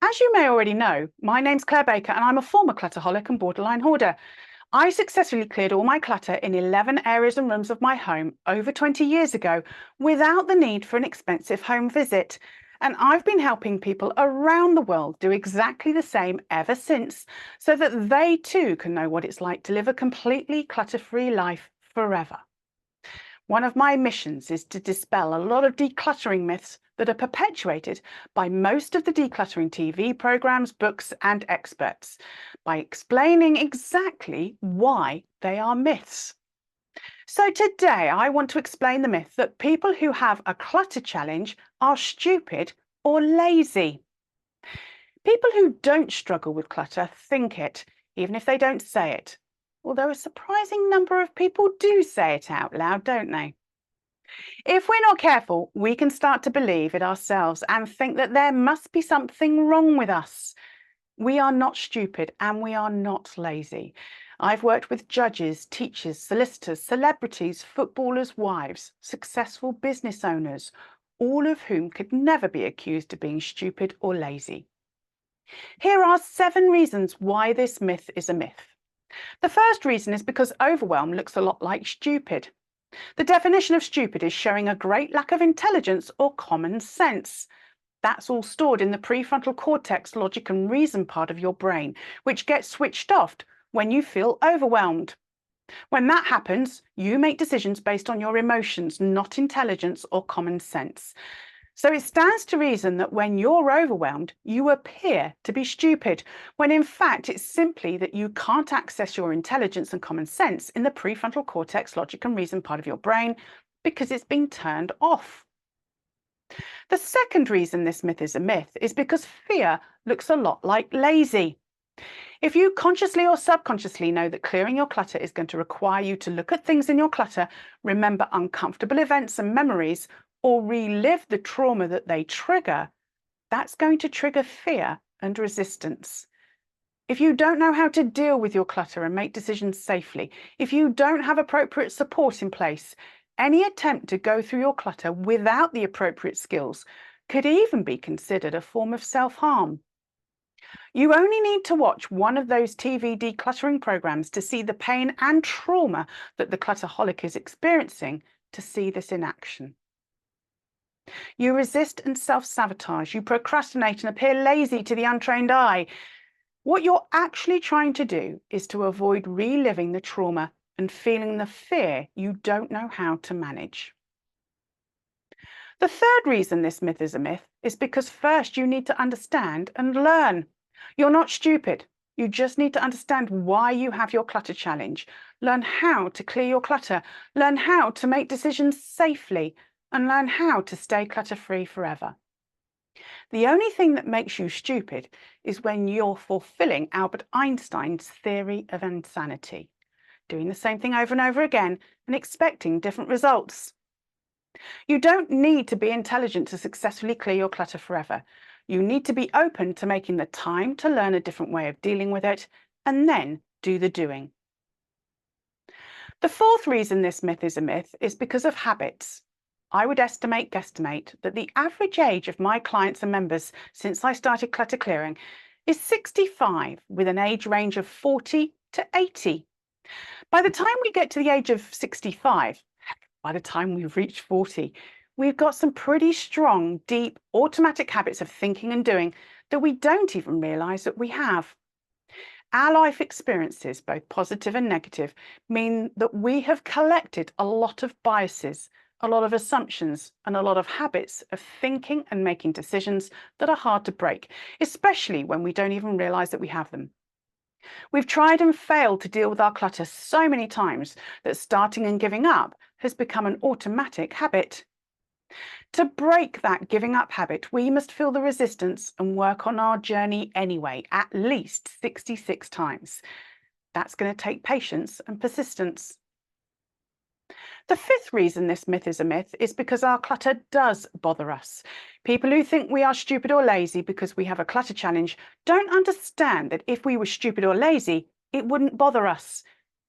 As you may already know, my name's Clare Baker and I'm a former clutterholic and borderline hoarder. I successfully cleared all my clutter in 11 areas and rooms of my home over 20 years ago without the need for an expensive home visit. And I've been helping people around the world do exactly the same ever since, so that they too can know what it's like to live a completely clutter-free life forever. One of my missions is to dispel a lot of decluttering myths that are perpetuated by most of the decluttering TV programs, books, and experts by explaining exactly why they are myths. So today I want to explain the myth that people who have a clutter challenge are stupid or lazy. People who don't struggle with clutter think it, even if they don't say it. Although a surprising number of people do say it out loud, don't they? If we're not careful, we can start to believe it ourselves and think that there must be something wrong with us. We are not stupid and we are not lazy. I've worked with judges, teachers, solicitors, celebrities, footballers' wives, successful business owners, all of whom could never be accused of being stupid or lazy. Here are 7 reasons why this myth is a myth. The first reason is because overwhelm looks a lot like stupid. The definition of stupid is showing a great lack of intelligence or common sense. That's all stored in the prefrontal cortex logic and reason part of your brain, which gets switched off when you feel overwhelmed. When that happens, you make decisions based on your emotions, not intelligence or common sense. So it stands to reason that when you're overwhelmed, you appear to be stupid, when in fact it's simply that you can't access your intelligence and common sense in the prefrontal cortex logic and reason part of your brain because it's been turned off. The second reason this myth is a myth is because fear looks a lot like lazy. If you consciously or subconsciously know that clearing your clutter is going to require you to look at things in your clutter, remember uncomfortable events and memories, or relive the trauma that they trigger, that's going to trigger fear and resistance. If you don't know how to deal with your clutter and make decisions safely, if you don't have appropriate support in place, any attempt to go through your clutter without the appropriate skills could even be considered a form of self-harm. You only need to watch one of those TV decluttering programs to see the pain and trauma that the clutterholic is experiencing to see this in action. You resist and self-sabotage. You procrastinate and appear lazy to the untrained eye. What you're actually trying to do is to avoid reliving the trauma and feeling the fear you don't know how to manage. The third reason this myth is a myth is because first you need to understand and learn. You're not stupid. You just need to understand why you have your clutter challenge, learn how to clear your clutter, learn how to make decisions safely, and learn how to stay clutter-free forever. The only thing that makes you stupid is when you're fulfilling Albert Einstein's theory of insanity, doing the same thing over and over again and expecting different results. You don't need to be intelligent to successfully clear your clutter forever. You need to be open to making the time to learn a different way of dealing with it and then do the doing. The fourth reason this myth is a myth is because of habits. I would guesstimate that the average age of my clients and members since I started clutter clearing is 65, with an age range of 40 to 80. By the time we get to the age of 65, by the time we've reached 40, we've got some pretty strong, deep, automatic habits of thinking and doing that we don't even realize that we have. Our life experiences, both positive and negative, mean that we have collected a lot of biases, a lot of assumptions, and a lot of habits of thinking and making decisions that are hard to break, especially when we don't even realize that we have them. We've tried and failed to deal with our clutter so many times that starting and giving up has become an automatic habit. To break that giving up habit, we must feel the resistance and work on our journey anyway, at least 66 times. That's going to take patience and persistence. The fifth reason this myth is a myth is because our clutter does bother us. People who think we are stupid or lazy because we have a clutter challenge don't understand that if we were stupid or lazy, it wouldn't bother us.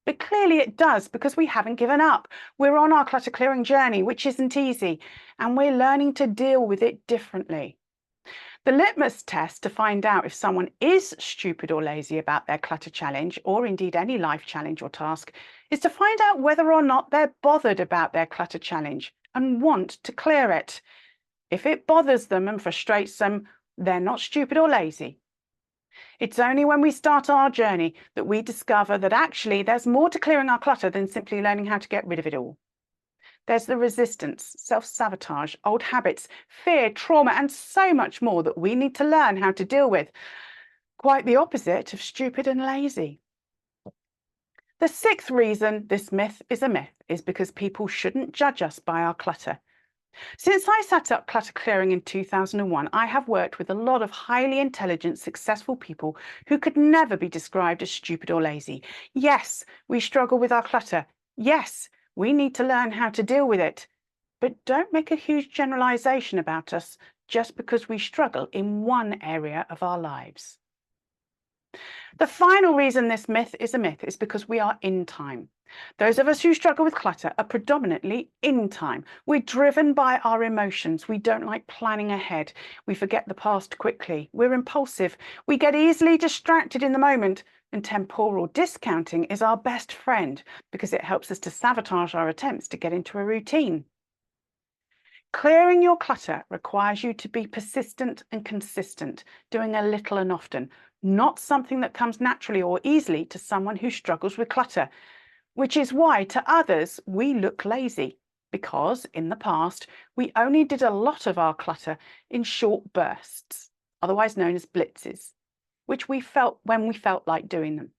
But clearly it does, because we haven't given up. We're on our clutter clearing journey, which isn't easy, and we're learning to deal with it differently. The litmus test to find out if someone is stupid or lazy about their clutter challenge, or indeed any life challenge or task, is to find out whether or not they're bothered about their clutter challenge and want to clear it. If it bothers them and frustrates them, they're not stupid or lazy. It's only when we start our journey that we discover that actually there's more to clearing our clutter than simply learning how to get rid of it all. There's the resistance, self-sabotage, old habits, fear, trauma, and so much more that we need to learn how to deal with. Quite the opposite of stupid and lazy. The sixth reason this myth is a myth is because people shouldn't judge us by our clutter. Since I set up Clutter Clearing in 2001, I have worked with a lot of highly intelligent, successful people who could never be described as stupid or lazy. Yes, we struggle with our clutter. Yes, we need to learn how to deal with it. But don't make a huge generalization about us just because we struggle in one area of our lives. The final reason this myth is a myth is because we are in time. Those of us who struggle with clutter are predominantly in time. We're driven by our emotions. We don't like planning ahead. We forget the past quickly. We're impulsive. We get easily distracted in the moment, and temporal discounting is our best friend because it helps us to sabotage our attempts to get into a routine. Clearing your clutter requires you to be persistent and consistent, doing a little and often, not something that comes naturally or easily to someone who struggles with clutter, which is why to others we look lazy, because in the past we only did a lot of our clutter in short bursts, otherwise known as blitzes, which we felt when we felt like doing them.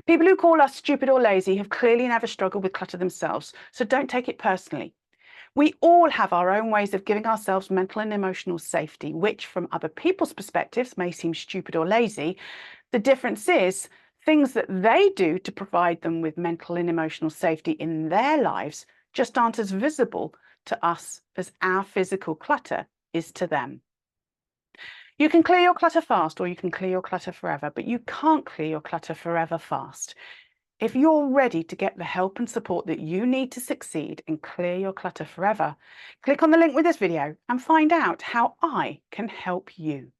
People who call us stupid or lazy have clearly never struggled with clutter themselves, so don't take it personally. We all have our own ways of giving ourselves mental and emotional safety, which from other people's perspectives may seem stupid or lazy. The difference is things that they do to provide them with mental and emotional safety in their lives just aren't as visible to us as our physical clutter is to them. You can clear your clutter fast or you can clear your clutter forever, but you can't clear your clutter forever fast. If you're ready to get the help and support that you need to succeed and clear your clutter forever, click on the link with this video and find out how I can help you.